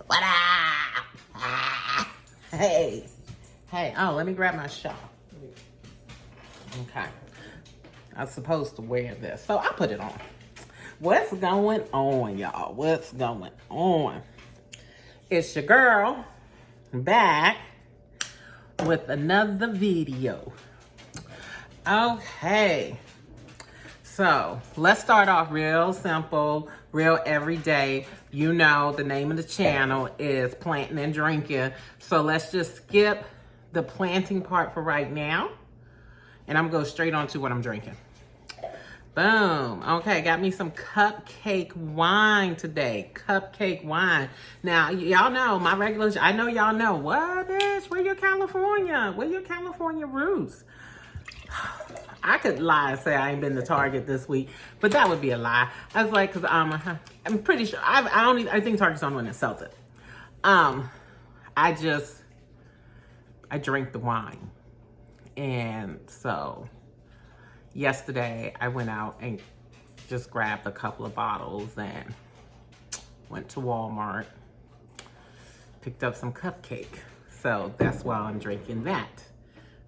What up? Hey. Hey, oh, let me grab my shawl. Okay. I was supposed to wear this, so I put it on. What's going on, y'all? What's going on? It's your girl back with another video. Okay. So let's start off real simple, real everyday. You know, the name of the channel is Planting and Drinking. So let's just skip the planting part for right now. And I'm going to go straight on to what I'm drinking. Boom. Okay, got me some cupcake wine today. Cupcake wine. Now, y'all know my regular, I know y'all know. What, bitch? Where your California? Where your California roots? I could lie and say I ain't been to Target this week, but that would be a lie. I was like, because I'm pretty sure, I think Target's the only one that sells it. I drink the wine. And so yesterday I went out and just grabbed a couple of bottles and went to Walmart, picked up some cupcake. So that's why I'm drinking that.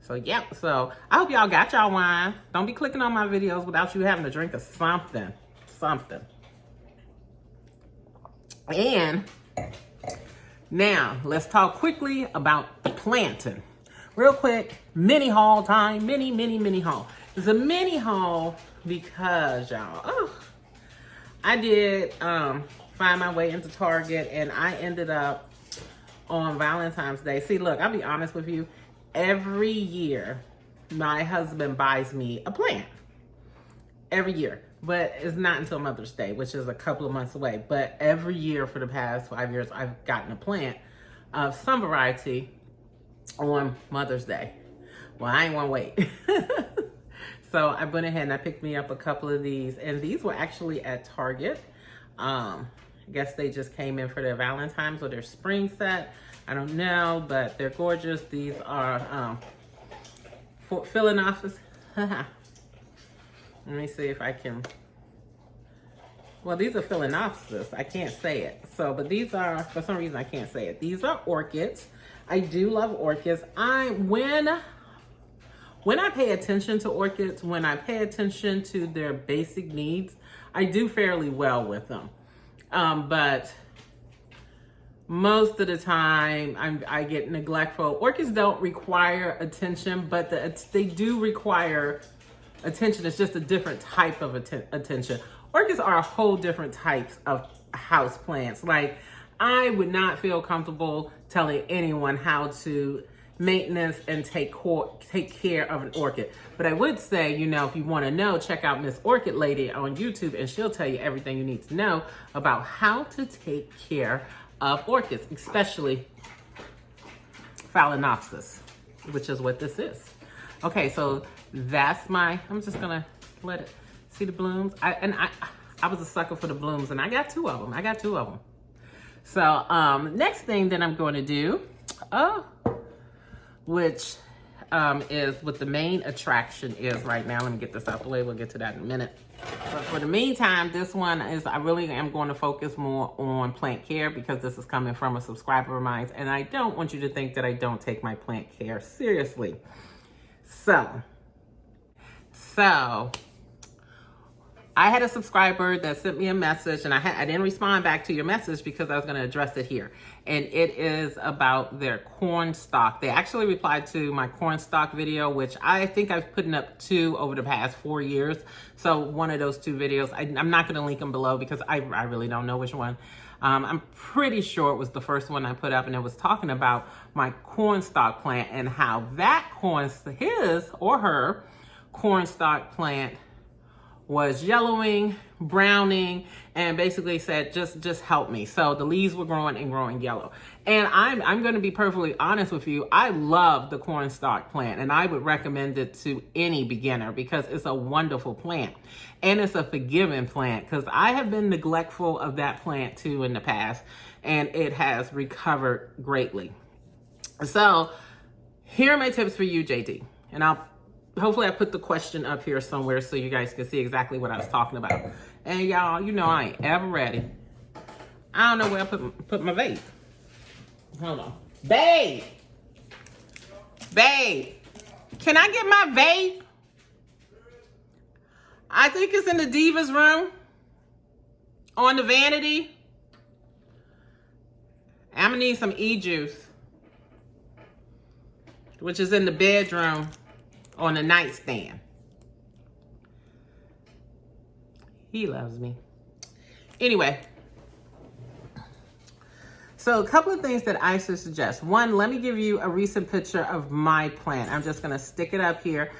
So yep, so I hope y'all got y'all wine. Don't be clicking on my videos without you having to drink of something. And now let's talk quickly about the planting. Real quick, mini haul time, mini haul. It's a mini haul because y'all, I did find my way into Target and I ended up on Valentine's Day. See, look, I'll be honest with you. Every year, my husband buys me a plant. Every year. But it's not until Mother's Day, which is a couple of months away. But every year for the past 5 years, I've gotten a plant of some variety on Mother's Day. Well, I ain't want to wait. So I went ahead and I picked me up a couple of these. And these were actually at Target. I guess they just came in for their Valentine's or their spring set. I don't know, but they're gorgeous. These are for Phalaenopsis. Let me see if I can. Well, these are Phalaenopsis. I can't say it. So, but these are, for some reason, I can't say it. These are orchids. I do love orchids. When I pay attention to orchids, when I pay attention to their basic needs, I do fairly well with them. But most of the time, I get neglectful. Orchids don't require attention, but they do require attention. It's just a different type of attention. Orchids are a whole different types of house plants. Like, I would not feel comfortable telling anyone how to maintenance and take care of an orchid. But I would say, you know, if you want to know, check out Miss Orchid Lady on YouTube, and she'll tell you everything you need to know about how to take care of orchids, especially Phalaenopsis, which is what this is. Okay, so that's I'm just gonna let it see the blooms. I was a sucker for the blooms, and I got two of them. So next thing that I'm going to do, which is what the main attraction is right now. Let me get this out the way. We'll get to that in a minute. But for the meantime, this one is, I really am going to focus more on plant care because this is coming from a subscriber of mine. And I don't want you to think that I don't take my plant care seriously. So I had a subscriber that sent me a message, and I didn't respond back to your message because I was going to address it here. And it is about their corn stalk. They actually replied to my corn stalk video, which I think I've put up 2 over the past 4 years. So one of those 2 videos, I'm not going to link them below because I really don't know which one. I'm pretty sure it was the first one I put up, and it was talking about my corn stalk plant and how that his or her corn stalk plant was yellowing, browning, and basically said, just help me. So the leaves were growing yellow. And I'm going to be perfectly honest with you. I love the corn stalk plant, and I would recommend it to any beginner because it's a wonderful plant. And it's a forgiving plant because I have been neglectful of that plant too in the past, and it has recovered greatly. So here are my tips for you, JD. And hopefully I put the question up here somewhere so you guys can see exactly what I was talking about. And y'all, you know I ain't ever ready. I don't know where I put my vape. Hold on. Babe. Babe. Can I get my vape? I think it's in the Divas room. On the vanity. I'm gonna need some e-juice. Which is in the bedroom on the nightstand. He loves me. Anyway. So a couple of things that I should suggest. One, let me give you a recent picture of my plant. I'm just gonna stick it up here.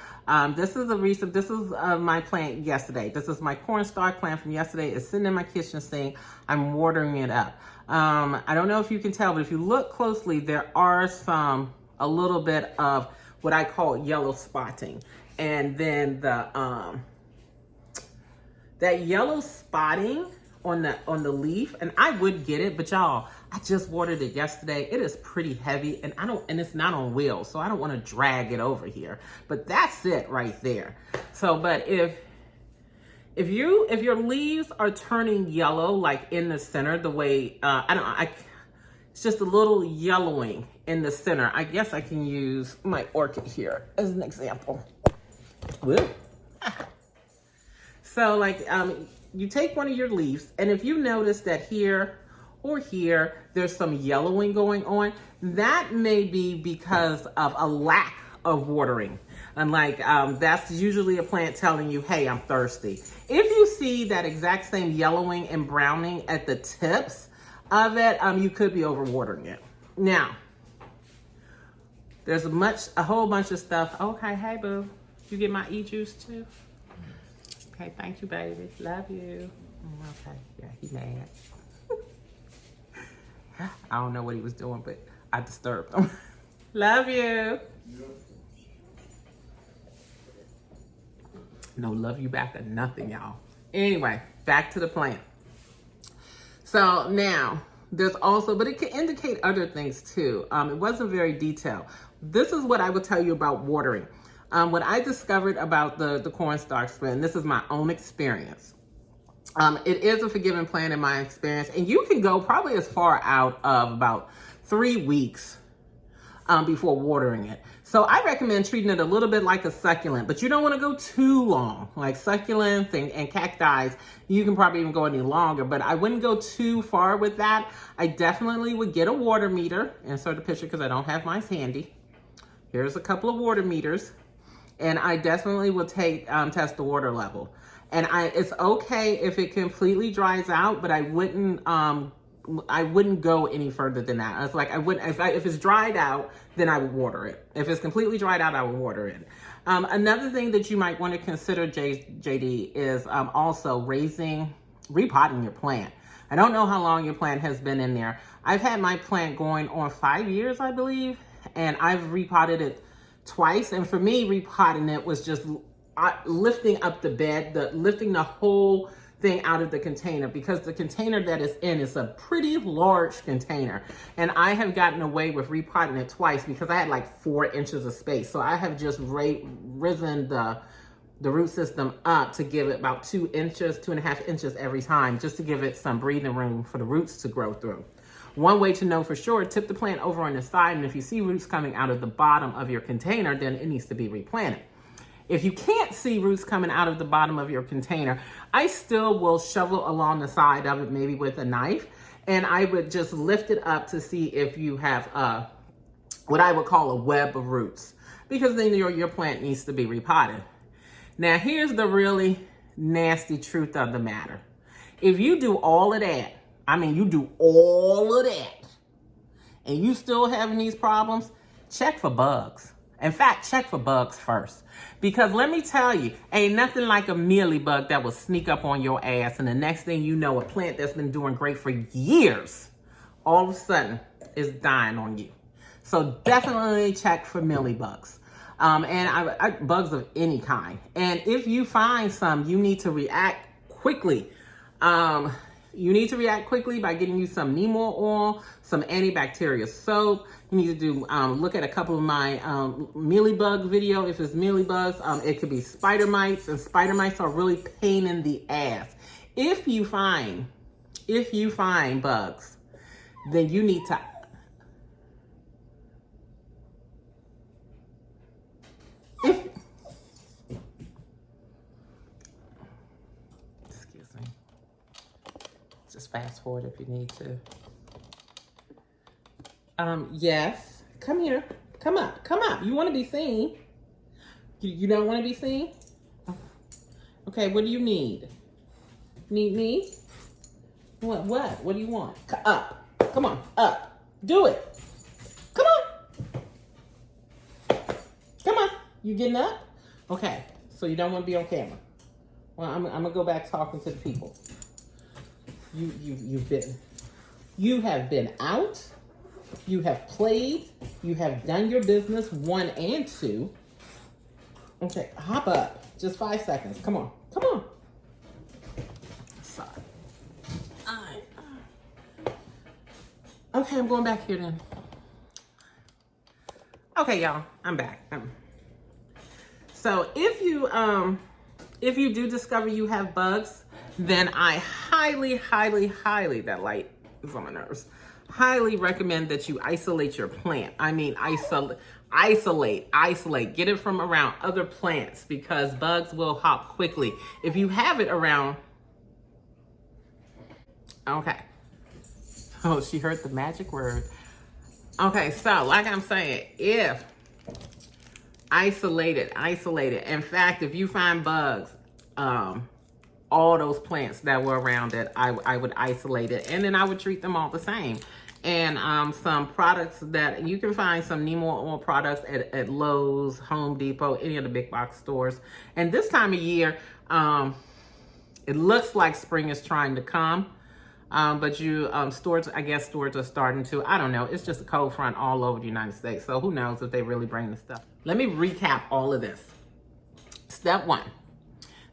This is my plant yesterday. This is my cornstalk plant from yesterday. It's sitting in my kitchen sink. I'm watering it up. I don't know if you can tell, but if you look closely, there are a little bit of what I call yellow spotting. And then that yellow spotting on the leaf, and I would get it, but y'all, I just watered it yesterday. It is pretty heavy, and it's not on wheels, so I don't want to drag it over here. But that's it right there. So, but if your leaves are turning yellow, like in the center, the way it's just a little yellowing in the center. I guess I can use my orchid here as an example. Woo. So, like, you take one of your leaves, and if you notice that here or here, there's some yellowing going on, that may be because of a lack of watering. And like, that's usually a plant telling you, hey, I'm thirsty. If you see that exact same yellowing and browning at the tips of it, you could be overwatering it. Now, there's a whole bunch of stuff. Okay, hey, boo. You get my e-juice too? Okay, thank you, baby. Love you. Okay, yeah, he mad. I don't know what he was doing, but I disturbed him. Love you. No, love you back or nothing, y'all. Anyway, back to the plant. So now, there's also, but it can indicate other things too. It wasn't very detailed. This is what I would tell you about watering. What I discovered about the cornstalk spread, this is my own experience. It is a forgiving plant in my experience, and you can go probably as far out of about 3 weeks before watering it. So I recommend treating it a little bit like a succulent, but you don't want to go too long. Like succulents and cacti, you can probably even go any longer, but I wouldn't go too far with that. I definitely would get a water meter. Insert a picture because I don't have mine handy. Here's a couple of water meters. And I definitely would test the water level. And it's okay if it completely dries out, but I wouldn't go any further than that. It's like if it's dried out, then I would water it. If it's completely dried out, I would water it. Another thing that you might want to consider, JD, is also repotting your plant. I don't know how long your plant has been in there. I've had my plant going on 5 years, I believe, and I've repotted it twice. And for me, repotting it was just lifting up the bed, lifting the whole thing out of the container, because the container that it's in is a pretty large container. And I have gotten away with repotting it twice because I had like 4 inches of space. So I have just risen the root system up to give it about 2 inches, 2.5 inches every time, just to give it some breathing room for the roots to grow through. One way to know for sure, tip the plant over on the side, and if you see roots coming out of the bottom of your container, then it needs to be replanted. If you can't see roots coming out of the bottom of your container, I still will shovel along the side of it, maybe with a knife, and I would just lift it up to see if you have what I would call a web of roots, because then your plant needs to be repotted. Now, here's the really nasty truth of the matter. If you do all of that, I mean, you do all of that, and you still having these problems, check for bugs. In fact, check for bugs first. Because let me tell you, ain't nothing like a mealybug that will sneak up on your ass, and the next thing you know, a plant that's been doing great for years, all of a sudden, is dying on you. So definitely check for mealybugs. And bugs of any kind. And if you find some, you need to react quickly. You need to react quickly by getting you some neem oil, some antibacterial soap. You need to look at a couple of my mealybug video. If it's mealybugs, it could be spider mites, and spider mites are really pain in the ass. If you find bugs, then you need to Just fast forward if you need to. Yes. Come here. Come up. Come up. You want to be seen. You don't want to be seen? Okay, what do you need? Need me? What? What do you want? Up. Come on. Up. Do it. Come on. Come on. You getting up? Okay. So you don't want to be on camera. Well, I'm gonna go back talking to the people. You have been out. You have played. You have done your business 1 and 2. Okay, hop up. Just 5 seconds. Come on. Come on. Sorry. Okay, I'm going back here then. Okay, y'all, I'm back. So if you do discover you have bugs, then I highly, that light is on my nerves, highly recommend that you isolate your plant. I mean, isolate, get it from around other plants because bugs will hop quickly. If you have it around, okay. Oh, she heard the magic word. Okay, so like I'm saying, if isolate it. In fact, if you find bugs, all those plants that were around it, I would isolate it, and then I would treat them all the same. And some products that you can find, some Neem oil products at Lowe's, Home Depot, any of the big box stores. And this time of year, it looks like spring is trying to come. But stores are starting to, I don't know, it's just a cold front all over the United States. So who knows if they really bring the stuff. Let me recap all of this. Step 1,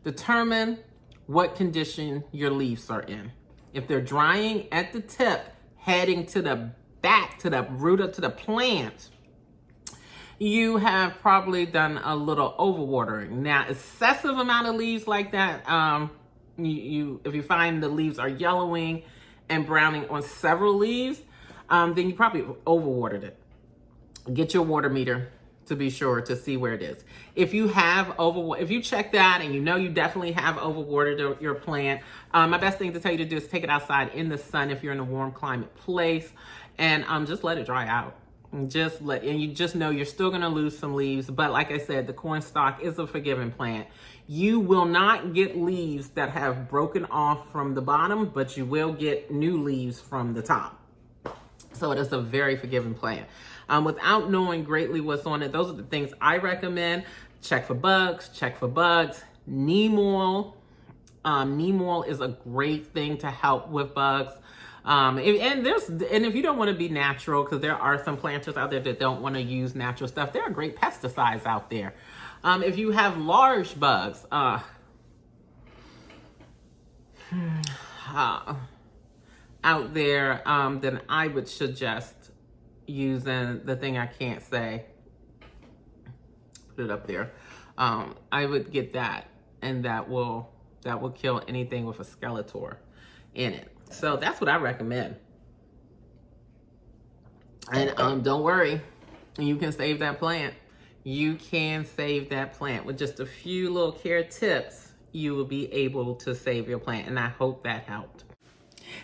determine what condition your leaves are in. If they're drying at the tip, heading to the back, to the root, to the plant, you have probably done a little overwatering. Now, excessive amount of leaves like that, if you find the leaves are yellowing and browning on several leaves, then you probably overwatered it. Get your water meter to be sure to see where it is. If you have if you check that and you know you definitely have overwatered your plant, my best thing to tell you to do is take it outside in the sun if you're in a warm climate place, and just let it dry out. And you just know you're still gonna lose some leaves, but like I said, the corn stalk is a forgiving plant. You will not get leaves that have broken off from the bottom, but you will get new leaves from the top. So it is a very forgiving plant. Without knowing greatly what's on it, those are the things I recommend. Check for bugs, neem oil. Neem oil is a great thing to help with bugs. And if you don't want to be natural, because there are some planters out there that don't want to use natural stuff, there are great pesticides out there. If you have large bugs, out there, then I would suggest using the thing I can't say. Put it up there. I would get that, and that will kill anything with a Skeletor in it. So that's what I recommend. And don't worry, you can save that plant. You can save that plant with just a few little care tips. You will be able to save your plant, and I hope that helped.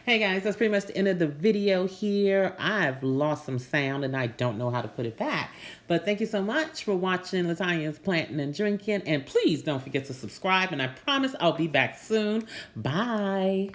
Hey guys, that's pretty much the end of the video here. I've lost some sound and I don't know how to put it back. But thank you so much for watching Latanya's Planting and Drinking. And please don't forget to subscribe. And I promise I'll be back soon. Bye.